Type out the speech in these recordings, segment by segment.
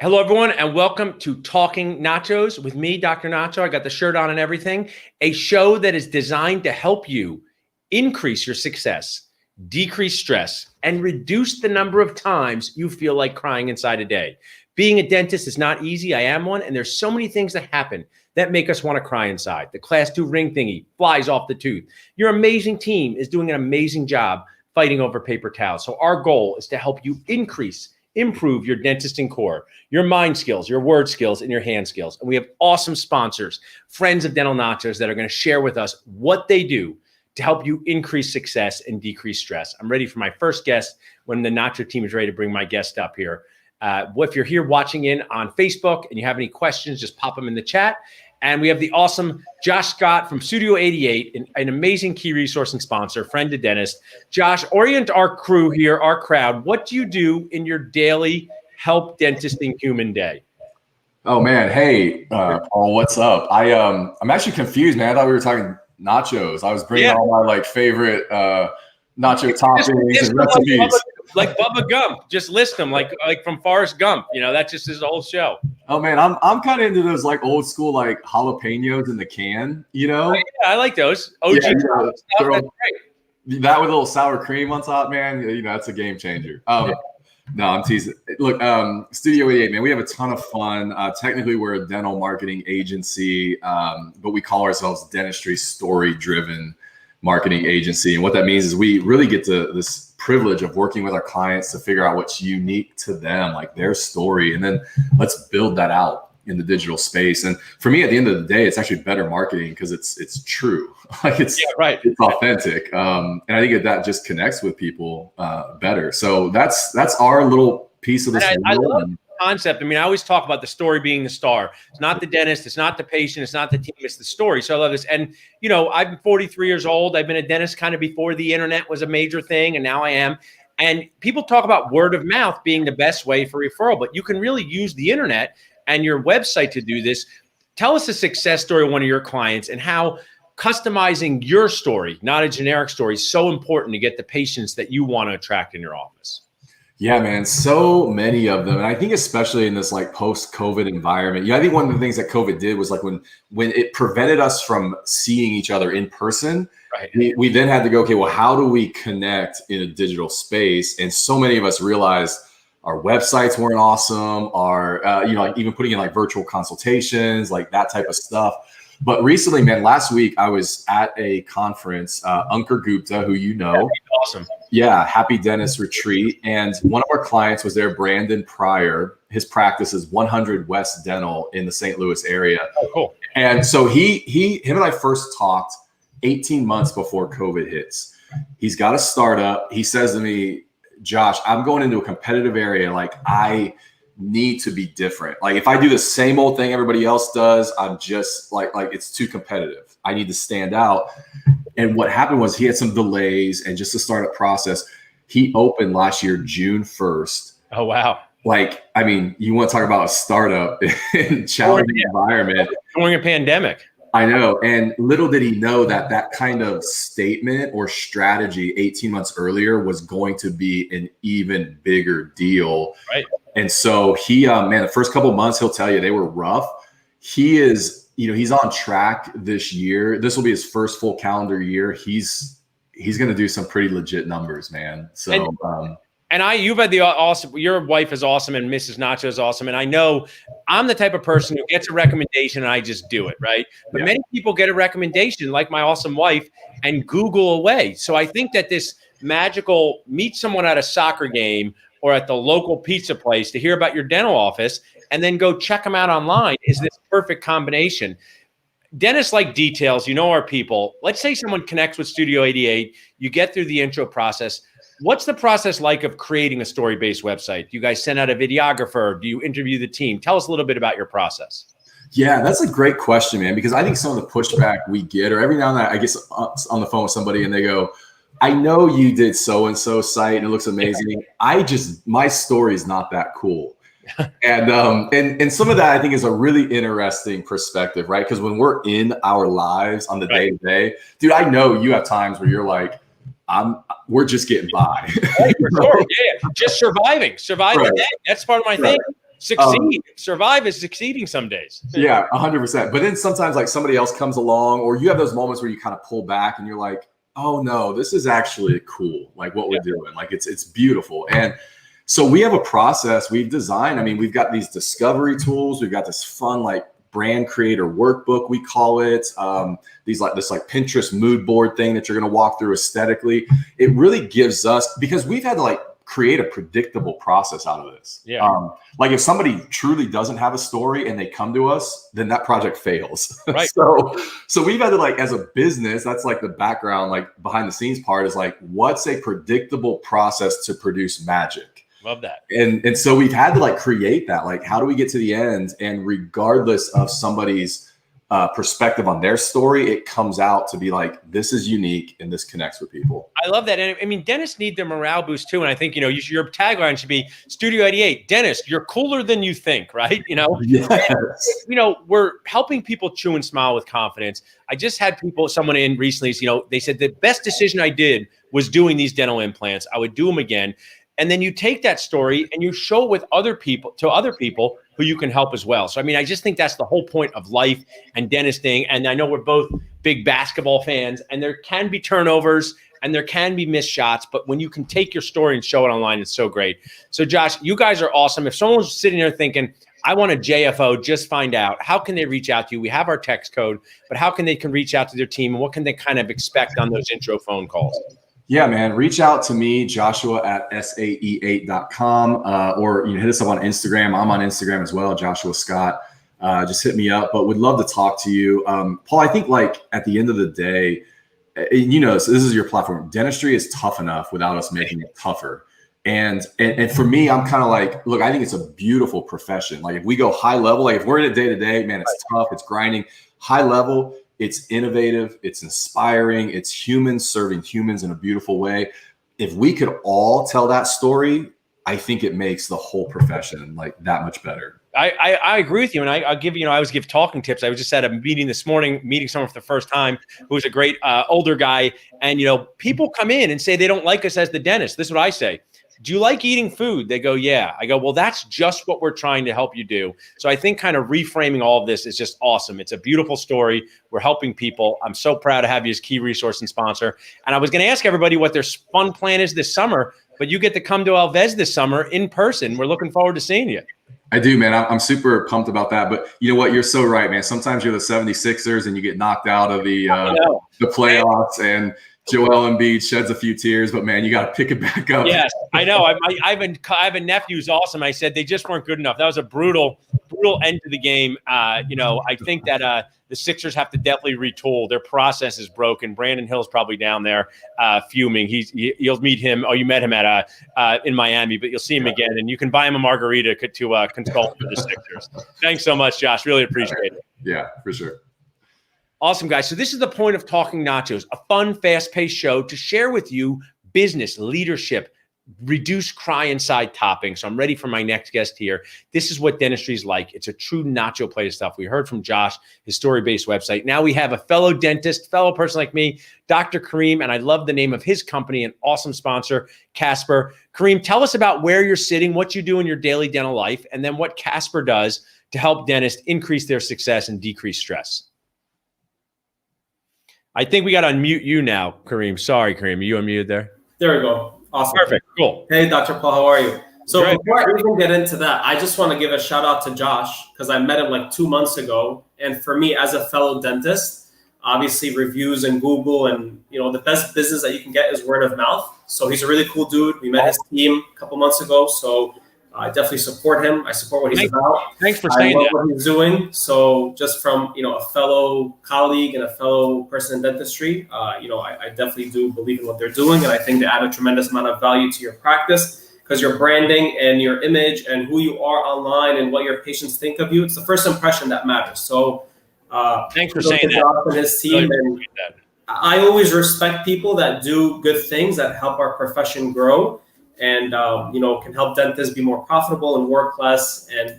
Hello, everyone, and welcome to Talking Nachos with me, Dr. Nacho. I got the shirt on and everything. A show that is designed to help you increase your success, decrease stress, and reduce the number of times you feel like crying inside a day. Being a dentist is not easy. I am one, and there's so many things that happen that make us want to cry inside. The class 2 ring thingy flies off the tooth. Your amazing team is doing an amazing job fighting over paper towels. So our goal is to help you improve your dentist and core, your mind skills, your word skills, and your hand skills. And we have awesome sponsors, friends of Dental Nachos, that are going to share with us what they do to help you increase success and decrease stress. I'm ready for my first guest when the Nacho team is ready to bring my guest up here. If you're here watching in on Facebook and you have any questions, just pop them in the chat. And we have the awesome Josh Scott from Studio 88, an amazing key resource and sponsor, friend to dentist. Josh, orient our crew here, our crowd. What do you do in your daily help dentisting human day? Oh man, hey, Paul, what's up? I'm actually confused, man. I thought we were talking nachos. I was bringing all my favorite nacho toppings and recipes. Like Bubba Gump, just list them like from Forrest Gump. You know, that just is the whole show. Oh man, I'm kind of into those old school jalapenos in the can. You know? Oh, yeah, I like those. OG stuff. That's great. That with a little sour cream on top, man. You know, that's a game changer. No, I'm teasing. Look, Studio 88, man, we have a ton of fun. Technically, we're a dental marketing agency, but we call ourselves dentistry story-driven marketing agency. And what that means is we really get to this privilege of working with our clients to figure out what's unique to them, like their story, and then let's build that out in the digital space. And for me, at the end of the day, it's actually better marketing because it's true, it's authentic. And I think that just connects with people better. So that's our little piece of this. I love the concept. I mean, I always talk about the story being the star. It's not the dentist, it's not the patient, it's not the team, it's the story. So I love this. And you know, I'm 43 years old. I've been a dentist kind of before the internet was a major thing, and now I am. And people talk about word of mouth being the best way for referral, but you can really use the internet and your website to do this. Tell us a success story of one of your clients and how customizing your story, not a generic story, is so important to get the patients that you want to attract in your office. Yeah, man, so many of them. And I think especially in this post-COVID environment, I think one of the things that COVID did was when it prevented us from seeing each other in person, right. We then had to go, okay, well, how do we connect in a digital space? And so many of us realized our websites weren't awesome, even putting in virtual consultations, that type of stuff. But recently, man, last week I was at a conference, Ankur Gupta, who you know. Awesome. Yeah, Happy Dentist Retreat. And one of our clients was there, Brandon Pryor. His practice is 100 West Dental in the St. Louis area. Oh, cool. And so him and I first talked 18 months before COVID hits. He's got a startup. He says to me, Josh, I'm going into a competitive area. I need to be different. If I do the same old thing everybody else does, I'm just it's too competitive. I need to stand out. And what happened was he had some delays and just the startup process. He opened last year, June 1st. Oh, wow. You want to talk about a startup in challenging environment. During a pandemic. I know. And little did he know that kind of statement or strategy 18 months earlier was going to be an even bigger deal. Right. And so he, the first couple of months, he'll tell you they were rough. He is, he's on track this year. This will be his first full calendar year. He's going to do some pretty legit numbers, man. So, you've had the awesome, your wife is awesome and Mrs. Nacho is awesome. And I know I'm the type of person who gets a recommendation and I just do it, right? But many people get a recommendation like my awesome wife and Google away. So I think that this magical meet someone at a soccer game or at the local pizza place to hear about your dental office and then go check them out online is this perfect combination. Dentists like details, our people. Let's say someone connects with Studio 88, you get through the intro process. What's the process like of creating a story-based website? Do you guys send out a videographer? Do you interview the team? Tell us a little bit about your process. Yeah, that's a great question, man, because I think some of the pushback we get, or every now and then I get on the phone with somebody and they go, I know you did so-and-so site and it looks amazing. My story is not that cool. And some of that I think is a really interesting perspective, right? Because when we're in our lives on the day-to-day, dude, I know you have times where you're like, we're just getting by. Right, for sure. Yeah, just surviving right. the day. That's part of my thing. succeed. Survive is succeeding some days. Yeah, 100%. But then sometimes like somebody else comes along, or you have those moments where you kind of pull back and you're like, oh no, this is actually cool. Like what we're doing, like it's beautiful. And so we have a process we've designed. I mean, we've got these discovery tools. We've got this fun like brand creator workbook, we call it. This Pinterest mood board thing that you're going to walk through aesthetically. It really gives us, because we've had to like create a predictable process out of this. Yeah. Like if somebody truly doesn't have a story and they come to us, then that project fails. Right. So we've had to like, as a business, that's like the background, like behind the scenes part is like, what's a predictable process to produce magic? Love that. And so we've had to like create that, like, how do we get to the end? And regardless of somebody's perspective on their story, it comes out to be like, this is unique and this connects with people. I love that. And I mean, dentists need their morale boost too. And I think, your tagline should be Studio 88, dentist, you're cooler than you think, right? Yes. We're helping people chew and smile with confidence. I just had someone in recently, they said the best decision I did was doing these dental implants. I would do them again. And then you take that story and you show it with other people who you can help as well. So, I mean, I just think that's the whole point of life and dentistry. And I know we're both big basketball fans, and there can be turnovers and there can be missed shots, but when you can take your story and show it online, it's so great. So Josh, you guys are awesome. If someone's sitting there thinking, I want a JFO, just find out, how can they reach out to you? We have our text code, but how can they reach out to their team, and what can they kind of expect on those intro phone calls? Yeah, man, reach out to me, Joshua at sae8.com, or hit us up on Instagram. I'm on Instagram as well, Joshua Scott. Just hit me up, but would love to talk to you. Paul, I think like at the end of the day, so this is your platform. Dentistry is tough enough without us making it tougher. And for me, I'm kind of like, look, I think it's a beautiful profession. Like if we go high level, like if we're in it day to day, man, it's tough, it's grinding. High level, it's innovative, it's inspiring, it's humans serving humans in a beautiful way. If we could all tell that story, I think it makes the whole profession like that much better. I agree with you. And I always give talking tips. I was just at a meeting this morning, meeting someone for the first time who was a great older guy. And, people come in and say they don't like us as the dentist. This is what I say. Do you like eating food? They go, yeah. I go, well, that's just what we're trying to help you do. So I think kind of reframing all of this is just awesome. It's a beautiful story. We're helping people. I'm so proud to have you as key resource and sponsor. And I was going to ask everybody what their fun plan is this summer, but you get to come to Alves this summer in person. We're looking forward to seeing you. I do, man. I'm super pumped about that. But you know what? You're so right, man. Sometimes you're the 76ers and you get knocked out of the playoffs, and Joel Embiid sheds a few tears, but man, you got to pick it back up. Yes, I know. I have a nephew who's awesome. I said they just weren't good enough. That was a brutal end to the game. I think that the Sixers have to definitely retool. Their process is broken. Brandon Hill's probably down there fuming. You'll meet him. Oh, you met him at in Miami, but you'll see him again, and you can buy him a margarita to consult for the Sixers. Thanks so much, Josh. Really appreciate it. Yeah, for sure. Awesome, guys. So this is the point of Talking Nachos, a fun, fast-paced show to share with you business, leadership, reduce cry inside topping. So I'm ready for my next guest here. This is what dentistry is like. It's a true nacho plate of stuff. We heard from Josh, his story-based website. Now we have a fellow dentist, fellow person like me, Dr. Kareem, and I love the name of his company, an awesome sponsor, Casper. Kareem, tell us about where you're sitting, what you do in your daily dental life, and then what Casper does to help dentists increase their success and decrease stress. I think we got to unmute you now, Kareem. Sorry, Kareem. Are you unmuted there? There we go. Awesome. Perfect. Cool. Hey, Dr. Paul, how are you? So Great. Before I even get into that, I just want to give a shout out to Josh because I met him like 2 months ago. And for me, as a fellow dentist, obviously reviews and Google and, the best business that you can get is word of mouth. So he's a really cool dude. We met his team a couple months ago. So I definitely support him. I support what he's about. Thanks for saying that. I love what he's doing. So just from, a fellow colleague and a fellow person in dentistry, I definitely do believe in what they're doing. And I think they add a tremendous amount of value to your practice because your branding and your image and who you are online and what your patients think of you, it's the first impression that matters. So thanks for saying that. And his team. And I always respect people that do good things that help our profession grow. And, can help dentists be more profitable and work less and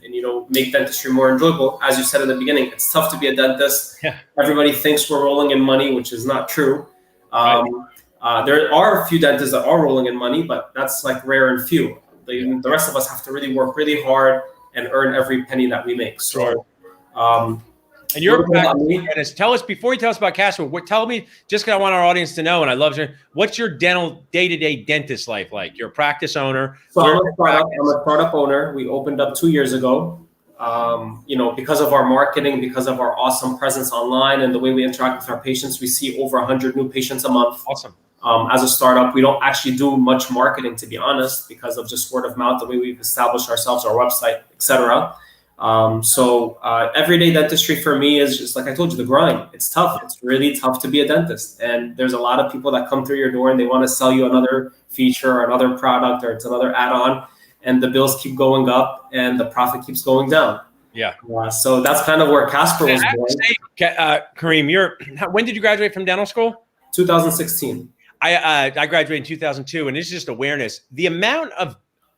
make dentistry more enjoyable. As you said in the beginning, it's tough to be a dentist. Yeah. Everybody thinks we're rolling in money, which is not true. Right. There are a few dentists that are rolling in money, but that's like rare and few. The rest of us have to really work really hard and earn every penny that we make. So, Sure. And you're a practicing dentist. Tell us, before you tell us about Casper, tell me, just because I want our audience to know, and I love you, what's your dental day-to-day dentist life like? You're a practice owner. So I'm a startup owner. We opened up 2 years ago. Because of our marketing, because of our awesome presence online and the way we interact with our patients, we see over 100 new patients a month. Awesome. As a startup, we don't actually do much marketing, to be honest, because of just word of mouth, the way we've established ourselves, our website, etc. Everyday dentistry for me is just like I told you, the grind. It's tough. It's really tough to be a dentist. And there's a lot of people that come through your door and they want to sell you another feature or another product, or it's another add-on, and the bills keep going up and the profit keeps going down. Yeah. So that's kind of where Casper was born. Kareem, when did you graduate from dental school? 2016. I graduated in 2002, and it's just awareness. The amount of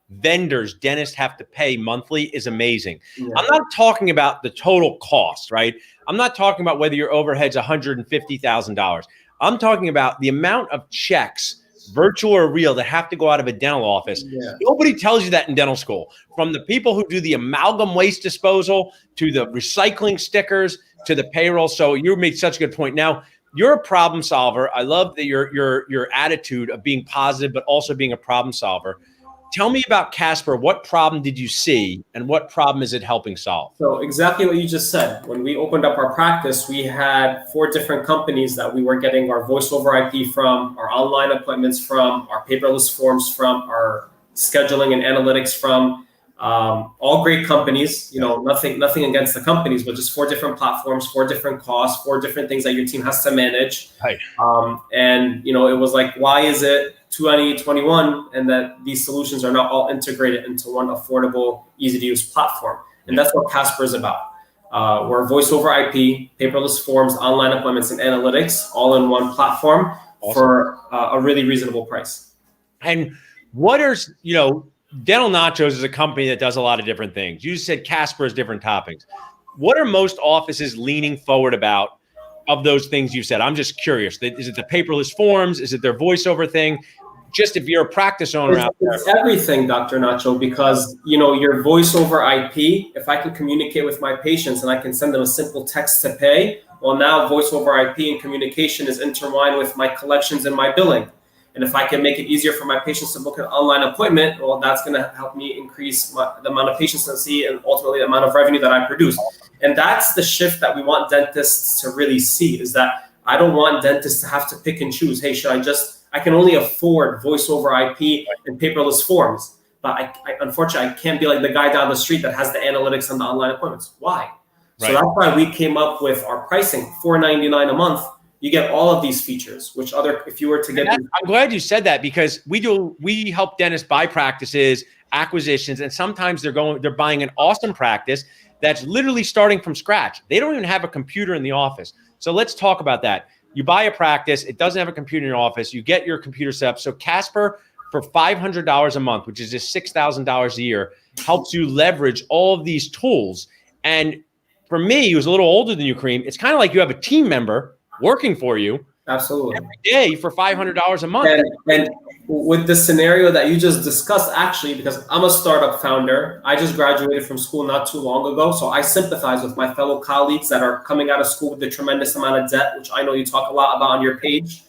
vendors dentists have to pay monthly is amazing. Yeah. I'm not talking about the total cost, right? I'm not talking about whether your overhead's $150,000. I'm talking about the amount of checks, virtual or real, that have to go out of a dental office. Yeah. Nobody tells you that in dental school. From the people who do the amalgam waste disposal to the recycling stickers to the payroll. So you made such a good point. Now, you're a problem solver. I love that your attitude of being positive, but also being a problem solver. Tell me about Casper. What problem did you see, and what problem is it helping solve? So exactly what you just said. When we opened up our practice, we had 4 different companies that we were getting our voice over IP from, our online appointments from, our paperless forms from, our scheduling and analytics from. All great companies. Nothing against the companies, but just 4 different platforms, 4 different costs, 4 different things that your team has to manage. Right. It was like, why is it 2021 and that these solutions are not all integrated into one affordable, easy to use platform? And that's what Casper is about. We're voice over IP, paperless forms, online appointments, and analytics, all in one platform. Awesome. For a really reasonable price. And what are, Dental Nachos is a company that does a lot of different things. You said Casper is different topics. What are most offices leaning forward about of those things you said? I'm just curious. Is it the paperless forms? Is it their voiceover thing? Just if you're a practice owner out there. It's everything, Dr. Nacho, because, your voice over IP, if I can communicate with my patients and I can send them a simple text to pay, well, now voice over IP and communication is intertwined with my collections and my billing. And if I can make it easier for my patients to book an online appointment, well, that's going to help me increase the amount of patients I see and ultimately the amount of revenue that I produce. And that's the shift that we want dentists to really see, is that I don't want dentists to have to pick and choose. Hey, I can only afford voice over IP and paperless forms. But unfortunately, I can't be like the guy down the street that has the analytics and the online appointments. Why? Right. So that's why we came up with our pricing, $4.99 a month. You get all of these features, if you were to get. I'm glad you said that, because we help dentists buy practices, acquisitions, and sometimes they're buying an awesome practice that's literally starting from scratch. They don't even have a computer in the office. So let's talk about that. You buy a practice, it doesn't have a computer in your office, you get your computer set up. So Casper, for $500 a month, which is just $6,000 a year, helps you leverage all of these tools. And for me, who's a little older than you, Kareem, it's kind of like you have a team member working for you. Absolutely. Every day for $500 a month. And with the scenario that you just discussed, actually, because I'm a startup founder, I just graduated from school not too long ago. So I sympathize with my fellow colleagues that are coming out of school with a tremendous amount of debt, which I know you talk a lot about on your page,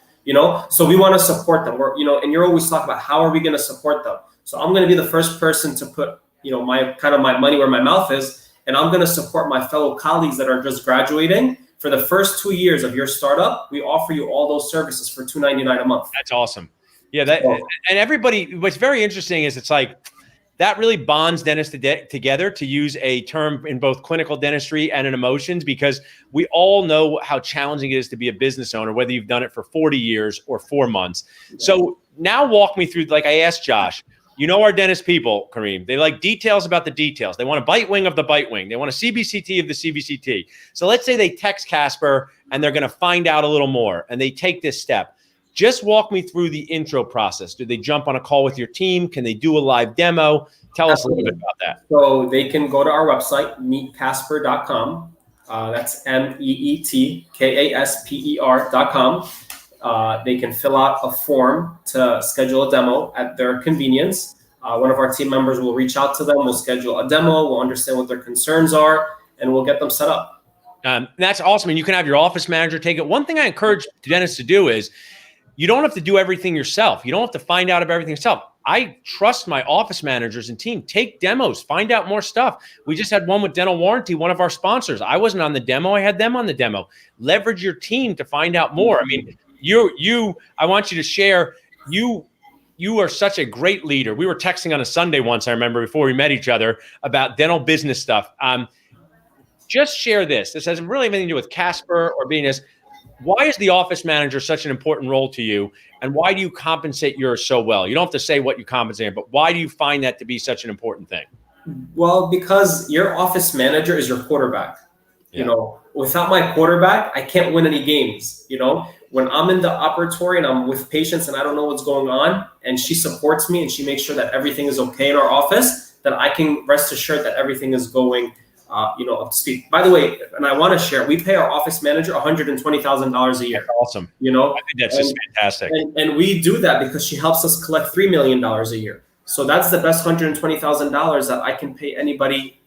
so we want to support them. And you're always talking about how are we going to support them? So I'm going to be the first person to put, my money where my mouth is, and I'm going to support my fellow colleagues that are just graduating. For the first 2 years of your startup, we offer you all those services for $2.99 a month. That's awesome. Yeah, and everybody, what's very interesting is it's like that really bonds dentists together, to use a term in both clinical dentistry and in emotions, because we all know how challenging it is to be a business owner, whether you've done it for 40 years or 4 months. So now walk me through, like I asked Josh, our dentist people, Kareem, they like details about the details. They want a bite wing of the bite wing. They want a CBCT of the CBCT. So let's say they text Casper and they're going to find out a little more and they take this step. Just walk me through the intro process. Do they jump on a call with your team? Can they do a live demo? Tell us a little bit about that. So they can go to our website, meetcasper.com. That's meetkasper.com. They can fill out a form to schedule a demo at their convenience. One of our team members will reach out to them. We'll schedule a demo. We'll understand what their concerns are, and we'll get them set up. That's awesome. And you can have your office manager take it. One thing I encourage dentists to do is you don't have to do everything yourself. You don't have to find out about everything yourself. I trust my office managers and team. Take demos, find out more stuff. We just had one with Dental Warranty, one of our sponsors. I wasn't on the demo. I had them on the demo. Leverage your team to find out more. I mean, I want you to share, you are such a great leader. We were texting on a Sunday once, I remember, before we met each other about dental business stuff. Just share this. This hasn't really anything to do with Casper or being this. Why is the office manager such an important role to you? And why do you compensate yours so well? You don't have to say what you compensate, but why do you find that to be such an important thing? Well, because your office manager is your quarterback. Yeah. You know, without my quarterback, I can't win any games. You know, when I'm in the operatory and I'm with patients and I don't know what's going on, and she supports me and she makes sure that everything is okay in our office, then I can rest assured that everything is going up to speed. By the way, and I want to share, we pay our office manager $120,000 a year. That's awesome. You know, I think that's just fantastic. And we do that because she helps us collect $3 million a year. So that's the best $120,000 that I can pay anybody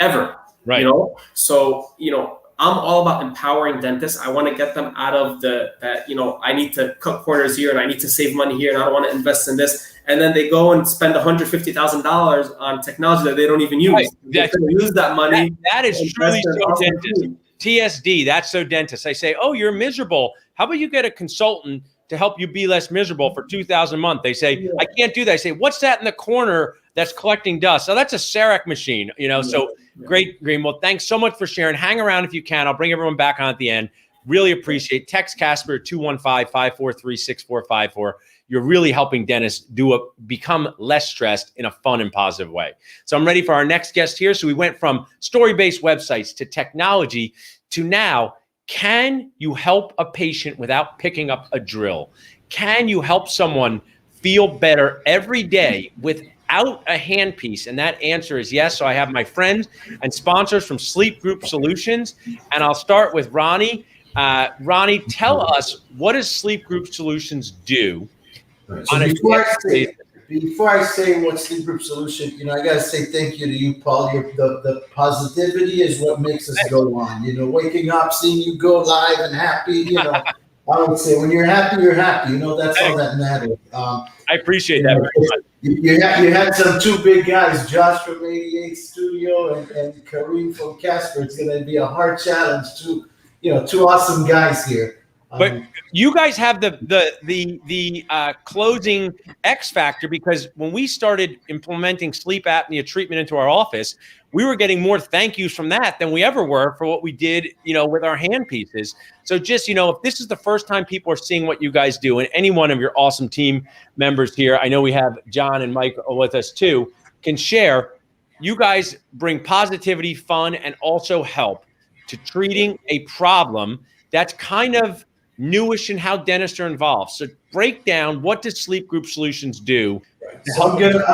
ever. Right. You know, so, you know, I'm all about empowering dentists. I want to get them out of I need to cut corners here and I need to save money here and I don't want to invest in this. And then they go and spend $150,000 on technology that they don't even use. Right. They use that money. That is truly so dentist. TSD, that's so dentist. I say, oh, you're miserable. How about you get a consultant to help you be less miserable for $2,000 a month? They say, I can't do that. I say, what's that in the corner that's collecting dust? So that's a CEREC machine, you know, so great, Kareem. Well, thanks so much for sharing. Hang around if you can. I'll bring everyone back on at the end. Really appreciate. Text Casper 215-543-6454. You're really helping dentists become less stressed in a fun and positive way. So I'm ready for our next guest here. So we went from story-based websites to technology to now, can you help a patient without picking up a drill? Can you help someone feel better every day without a handpiece? And that answer is yes. So I have my friends and sponsors from Sleep Group Solutions, and I'll start with Ronnie. Ronnie, tell us, what does Sleep Group Solutions do? So before I say what Sleep Group Solution, you know, I gotta say thank you to you, Paul. The positivity is what makes us go on. You know, waking up, seeing you go live and happy. You know, I would say when you're happy, you're happy. You know, that's all that matters. I appreciate that very much. You had some two big guys, Josh from 88 Studio and Kareem from Casper. It's gonna be a hard challenge. Two awesome guys here. But you guys have the closing X factor, because when we started implementing sleep apnea treatment into our office, we were getting more thank yous from that than we ever were for what we did, you know, with our hand pieces. So just, you know, if this is the first time people are seeing what you guys do, and any one of your awesome team members here, I know we have John and Mike with us too, can share, you guys bring positivity, fun, and also help to treating a problem that's kind of newish in how dentists are involved. So break down, what does Sleep Group Solutions do? So I'm gonna.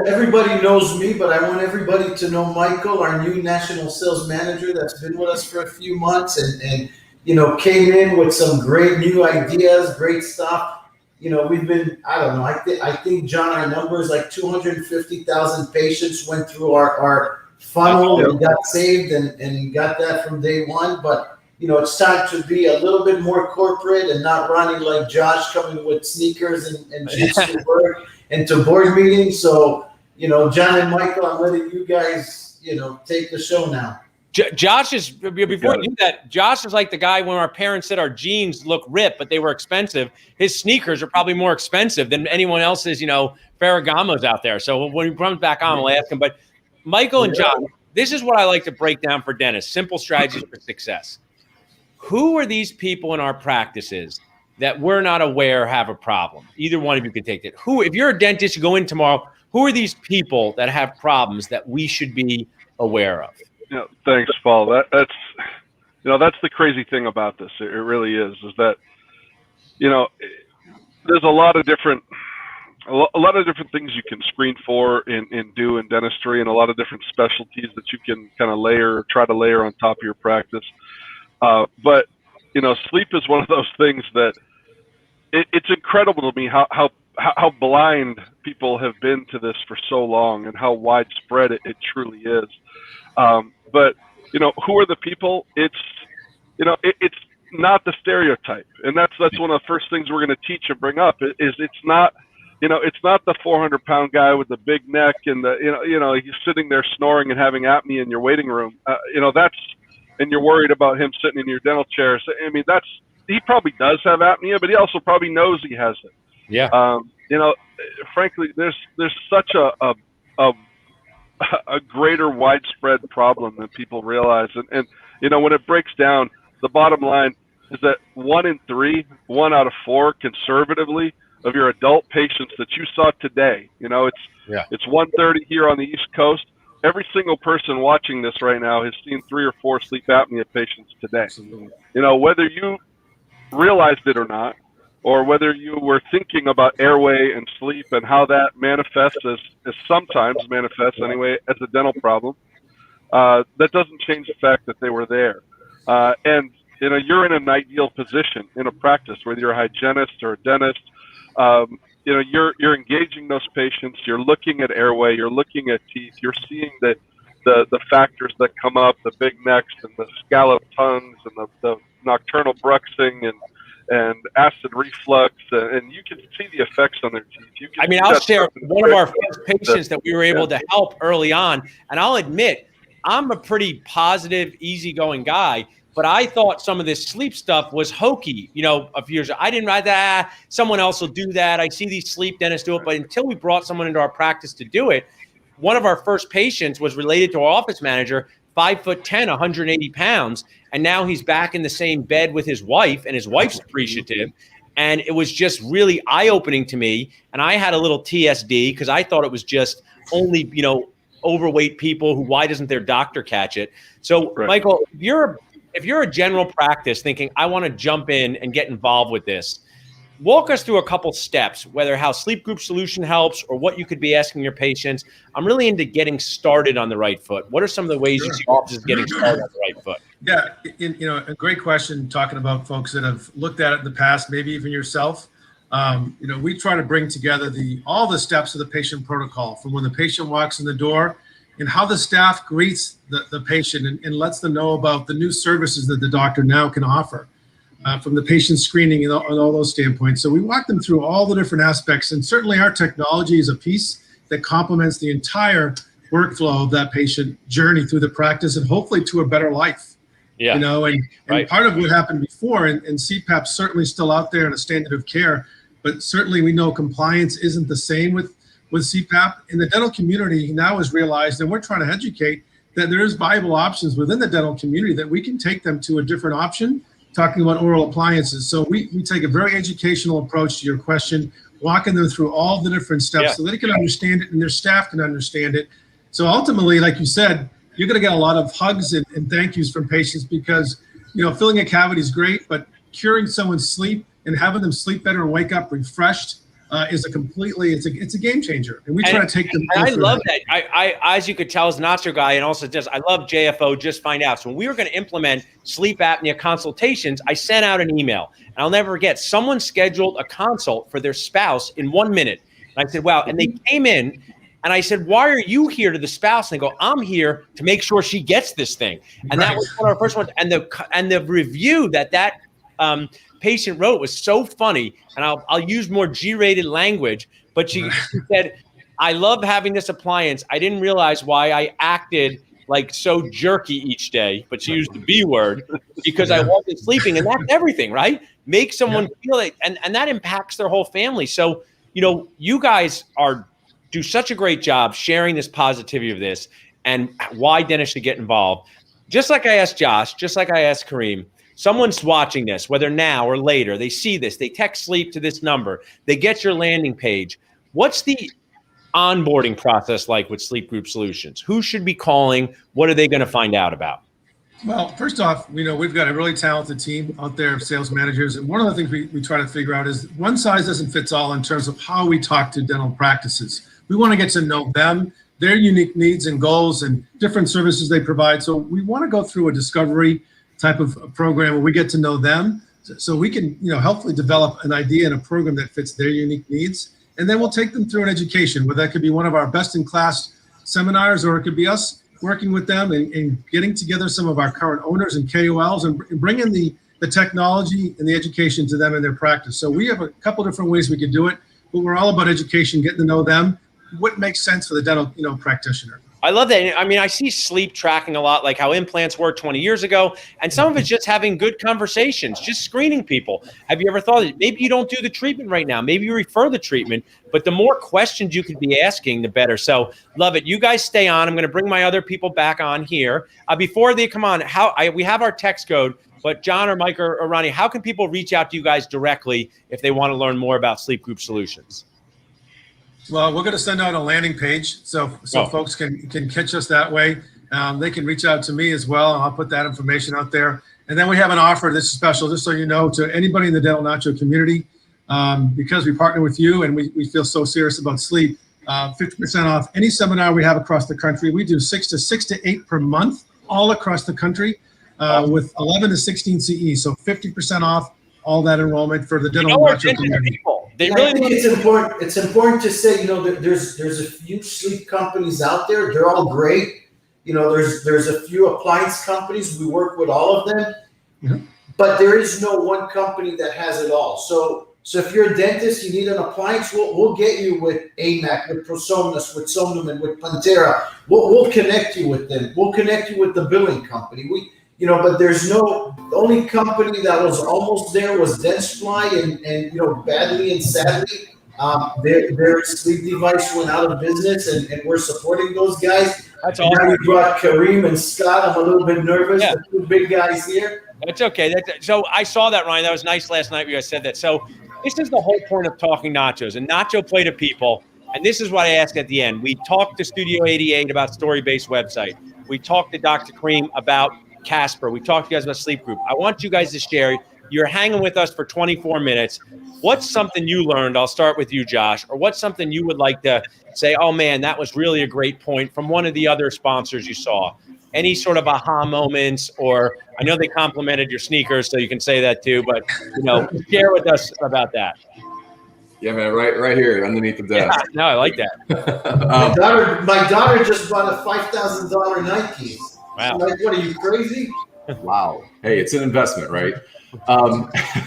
Everybody knows me, but I want everybody to know Michael, our new national sales manager, that's been with us for a few months, and you know, came in with some great new ideas, great stuff. You know, we've been, I don't know, I think John, our numbers like 250,000 patients went through our funnel and got saved, and got that from day one, but. You know, it's time to be a little bit more corporate and not running like Josh, coming with sneakers and jeans to work and to board meetings. So, you know, John and Michael, I'm letting you guys, you know, take the show now. Josh is, before you do that, Josh is like the guy when our parents said our jeans look ripped, but they were expensive. His sneakers are probably more expensive than anyone else's, you know, Ferragamos out there. So when he comes back on, we'll ask him. But Michael and John, this is what I like to break down for dentists, simple strategies for success. Who are these people in our practices that we're not aware have a problem? Either one of you can take it. If you're a dentist, you go in tomorrow, who are these people that have problems that we should be aware of? Yeah, thanks, Paul. That's the crazy thing about this. It really is that, you know, there's a lot of different things you can screen for and do in dentistry, and a lot of different specialties that you can kind of try to layer on top of your practice. But, you know, sleep is one of those things that it's incredible to me how how blind people have been to this for so long, and how widespread it truly is. But who are the people? It's it's not the stereotype, and that's one of the first things we're going to teach and bring up. Is it's not it's not the 400-pound guy with the big neck and the he's sitting there snoring and having apnea in your waiting room. And you're worried about him sitting in your dental chair. So, I mean, he probably does have apnea, but he also probably knows he has it. Yeah. Frankly, there's such a greater widespread problem than people realize. And when it breaks down, the bottom line is that 1 in 3, 1 out of 4, conservatively, of your adult patients that you saw today, it's 1:30 here on the East Coast. Every single person watching this right now has seen 3 or 4 sleep apnea patients today. Absolutely. Whether you realized it or not, or whether you were thinking about airway and sleep and how that manifests as sometimes manifests anyway as a dental problem, that doesn't change the fact that they were there. And you're in an ideal position in a practice, whether you're a hygienist or a dentist. You're engaging those patients. You're looking at airway. You're looking at teeth. You're seeing the factors that come up, the big necks and the scalloped tongues and the nocturnal bruxing and acid reflux, and you can see the effects on their teeth. I'll share one of our first patients that we were able to help early on, and I'll admit I'm a pretty positive, easygoing guy. But I thought some of this sleep stuff was hokey, a few years ago. I didn't write that. Someone else will do that. I see these sleep dentists do it. But until we brought someone into our practice to do it, one of our first patients was related to our office manager, 5'10", 180 pounds. And now he's back in the same bed with his wife, and his wife's appreciative. And it was just really eye-opening to me. And I had a little TSD because I thought it was just only, overweight people who, why doesn't their doctor catch it? So, right. Michael, if you're a general practice thinking, I want to jump in and get involved with this, walk us through a couple steps, whether how Sleep Group Solution helps or what you could be asking your patients. I'm really into getting started on the right foot. What are some of the ways you see offices getting started on the right foot? Yeah, a great question, talking about folks that have looked at it in the past, maybe even yourself. We try to bring together all the steps of the patient protocol, from when the patient walks in the door and how the staff greets the patient and lets them know about the new services that the doctor now can offer, from the patient screening and all those standpoints. So we walk them through all the different aspects, and certainly our technology is a piece that complements the entire workflow of that patient journey through the practice and hopefully to a better life. Yeah. And right. Part of what happened before, and CPAP's certainly still out there and a standard of care, but certainly we know compliance isn't the same with CPAP. And the dental community now has realized, and we're trying to educate, that there is viable options within the dental community that we can take them to a different option, talking about oral appliances. So we take a very educational approach to your question, walking them through all the different steps so they can understand it and their staff can understand it. So ultimately, like you said, you're going to get a lot of hugs and thank yous from patients because, filling a cavity is great, but curing someone's sleep and having them sleep better and wake up refreshed is it's a game changer. And we try to take them. I love that. I as you could tell, as an Nacho guy, and also I love JFO, Just Find Out. So when we were going to implement sleep apnea consultations, I sent out an email, and I'll never forget, someone scheduled a consult for their spouse in 1 minute. And I said, wow. And they came in, and I said, why are you here, to the spouse? And they go, I'm here to make sure she gets this thing. And that was one of our first ones. And the review that patient wrote was so funny. And I'll use more G-rated language, but she said, I love having this appliance. I didn't realize why I acted like so jerky each day, but she used the B word because I wasn't sleeping. And that's everything, right? Make someone feel it. And that impacts their whole family. So, you guys do such a great job sharing this positivity of this and why dentists should get involved. Just like I asked Josh, just like I asked Kareem, someone's watching this, whether now or later, they see this, they text sleep to this number, they get your landing page. What's the onboarding process like with Sleep Group Solutions? Who should be calling? What are they going to find out about? Well, first off, we've got a really talented team out there of sales managers. And one of the things we try to figure out is one size doesn't fit all in terms of how we talk to dental practices. We want to get to know them, their unique needs and goals and different services they provide. So we want to go through a discovery type of program where we get to know them so we can, hopefully develop an idea and a program that fits their unique needs. and then we'll take them through an education, where that could be one of our best-in-class seminars, or it could be us working with them and getting together some of our current owners and KOLs and bringing the technology and the education to them in their practice. So we have a couple different ways we could do it, but we're all about education, getting to know them, what makes sense for the dental practitioner. I love that. I mean, I see sleep tracking a lot, like how implants were 20 years ago. And some of it's just having good conversations, just screening people. Have you ever thought that maybe you don't do the treatment right now? Maybe you refer the treatment, but the more questions you could be asking, the better. So love it. You guys stay on. I'm going to bring my other people back on here. Before they come on, we have our text code, but John or Mike or Ronnie, how can people reach out to you guys directly if they want to learn more about Sleep Group Solutions? Well, we're going to send out a landing page so folks can catch us that way. They can reach out to me as well, and I'll put that information out there. And then we have an offer that's special, just so you know, to anybody in the Dental Nacho community, because we partner with you and we feel so serious about sleep. 50% off any seminar we have across the country. We do 6 to 8 per month, all across the country, with 11 to 16 CE. So 50% off all that enrollment for the Dental Nacho community. They I think it's important. It's important to say, there's a few sleep companies out there. They're all great. There's a few appliance companies. We work with all of them, but there is no one company that has it all. So if you're a dentist, you need an appliance, we'll get you with AMAC, with Prosomnus, with Somnium, with Pantera. We'll connect you with them. We'll connect you with the billing company. But the only company that was almost there was Dentsply, and badly and sadly, their sleep device went out of business, and we're supporting those guys. That's awesome. Now we brought Kareem and Scott. I'm a little bit nervous. Yeah. The two big guys here. That's okay. So I saw that, Ryan. That was nice last night when you guys said that. So this is the whole point of Talking Nachos, and Nacho play to people. And this is what I ask at the end. We talked to Studio 88 about story-based website. We talked to Dr. Kareem about Casper. We talked to you guys about Sleep Group. I want you guys to share. You're hanging with us for 24 minutes. What's something you learned? I'll start with you, Josh. Or what's something you would like to say, oh, man, that was really a great point from one of the other sponsors you saw? Any sort of aha moments? Or I know they complimented your sneakers, so you can say that too. But, share with us about that. Yeah, man, right here underneath the desk. Yeah, no, I like that. My daughter just bought a $5,000 Nikes. Wow. Like, what are you, crazy? Wow. Hey, it's an investment, right?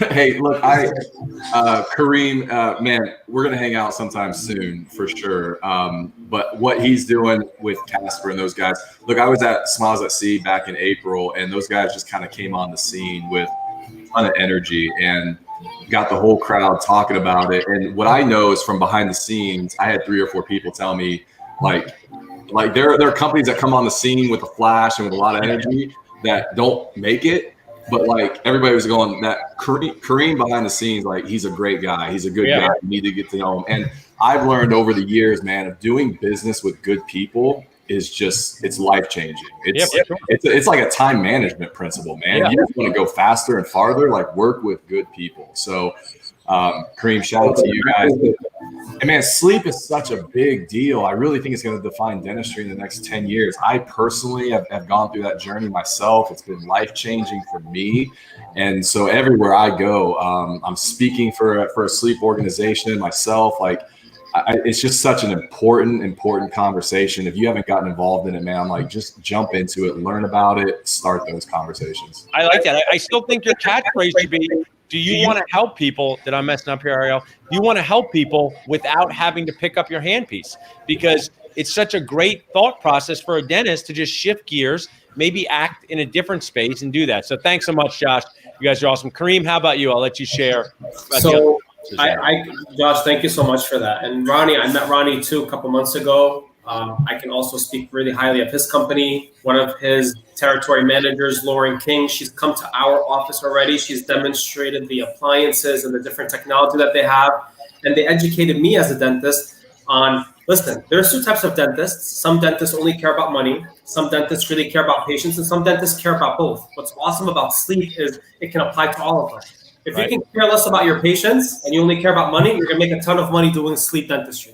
Hey, look, Kareem, man, we're going to hang out sometime soon for sure. But what he's doing with Casper and those guys, look, I was at Smiles at Sea back in April, and those guys just kind of came on the scene with a ton of energy and got the whole crowd talking about it. And what I know is from behind the scenes, I had 3 or 4 people tell me, like there are companies that come on the scene with a flash and with a lot of energy that don't make it. But like everybody was going, that Kareem behind the scenes, like he's a great guy. He's a good guy. You need to get to know him. And I've learned over the years, man, of doing business with good people is just, it's life changing. It's like a time management principle, man. You just want to go faster and farther, like work with good people. So Kareem, shout out to you guys. And man, sleep is such a big deal. I really think it's going to define dentistry in the next 10 years. I personally have gone through that journey myself. It's been life-changing for me. And so everywhere I go, I'm speaking for a sleep organization myself. Like, it's just such an important conversation. If you haven't gotten involved in it, man, I'm like, just jump into it, learn about it, start those conversations. I like that. I still think your catchphrase should be, do you want to help people? Did I mess up here, Ariel? Do you want to help people without having to pick up your handpiece? Because it's such a great thought process for a dentist to just shift gears, maybe act in a different space and do that. So thanks so much, Josh. You guys are awesome. Kareem, how about you? I'll let you share. So Josh, thank you so much for that. And Ronnie, I met Ronnie too a couple months ago. I can also speak really highly of his company. One of his territory managers, Lauren King, she's come to our office already. She's demonstrated the appliances and the different technology that they have. And they educated me as a dentist on, listen, there's 2 types of dentists. Some dentists only care about money. Some dentists really care about patients. And some dentists care about both. What's awesome about sleep is it can apply to all of us. If you can care less about your patients and you only care about money, you're going to make a ton of money doing sleep dentistry.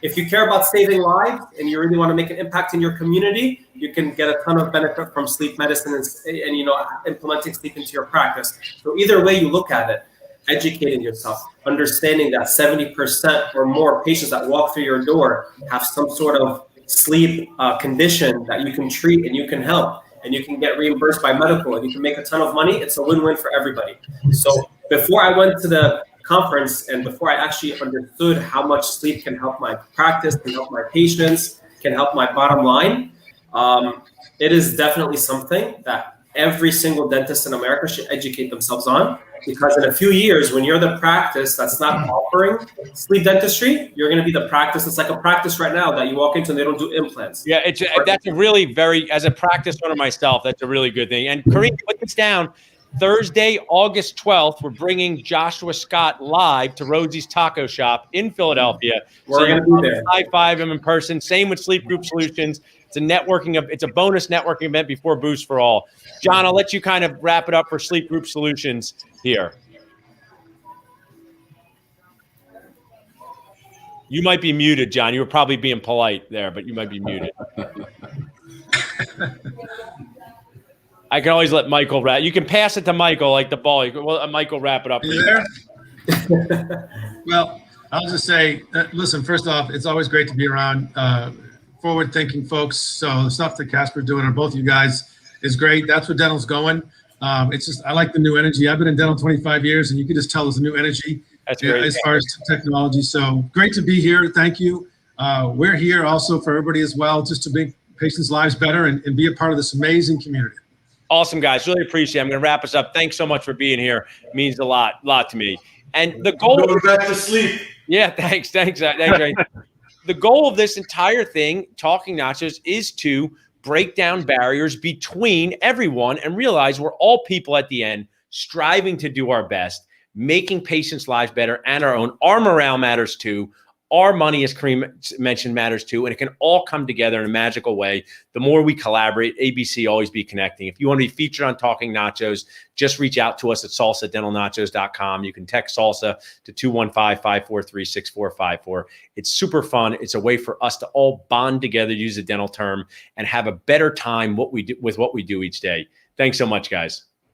If you care about saving lives and you really want to make an impact in your community, you can get a ton of benefit from sleep medicine and implementing sleep into your practice. So either way you look at it. educating yourself, understanding that 70% or more patients that walk through your door have some sort of sleep condition that you can treat and you can help, and you can get reimbursed by medical, and you can make a ton of money. It's a win-win for everybody. So before I went to the conference and before I actually understood how much sleep can help my practice, can help my patients, can help my bottom line, it is definitely something that every single dentist in America should educate themselves on, because in a few years, when you're the practice that's not offering sleep dentistry, you're going to be the practice. It's like a practice right now that you walk into and they don't do implants. Yeah, that's a really as a practice owner myself, that's a really good thing. And Kareem, put this down. Thursday, August 12th, we're bringing Joshua Scott live to Rosie's Taco Shop in Philadelphia. We're going to be there. High-five him in person. Same with Sleep Group Solutions. It's a bonus networking event before Boost for All. John, I'll let you kind of wrap it up for Sleep Group Solutions here. You might be muted, John. You were probably being polite there, but you might be muted. I can always let Michael wrap. You can pass it to Michael like the ball. Well, Michael wrap it up. You there? Well, I'll just say, listen, first off, it's always great to be around forward-thinking folks. So the stuff that Casper's doing, or both of you guys, is great. That's where dental's going. It's just, I like the new energy. I've been in dental 25 years, and you can just tell there's a new energy as far as technology. So great to be here. Thank you. We're here also for everybody as well, just to make patients' lives better and be a part of this amazing community. Awesome, guys. Really appreciate it. I'm going to wrap us up. Thanks so much for being here. It means a lot to me. And the goal Going back to sleep. Yeah, thanks. Ray. The goal of this entire thing, Talking Nachos, is to break down barriers between everyone and realize we're all people at the end, striving to do our best, making patients' lives better and our own. Our morale matters too. Our money, as Kareem mentioned, matters too, and it can all come together in a magical way. The more we collaborate, ABC, always be connecting. If you want to be featured on Talking Nachos, just reach out to us at salsadentalnachos.com. You can text salsa to 215-543-6454. It's super fun. It's a way for us to all bond together, use a dental term, and have a better time with what we do each day. Thanks so much, guys.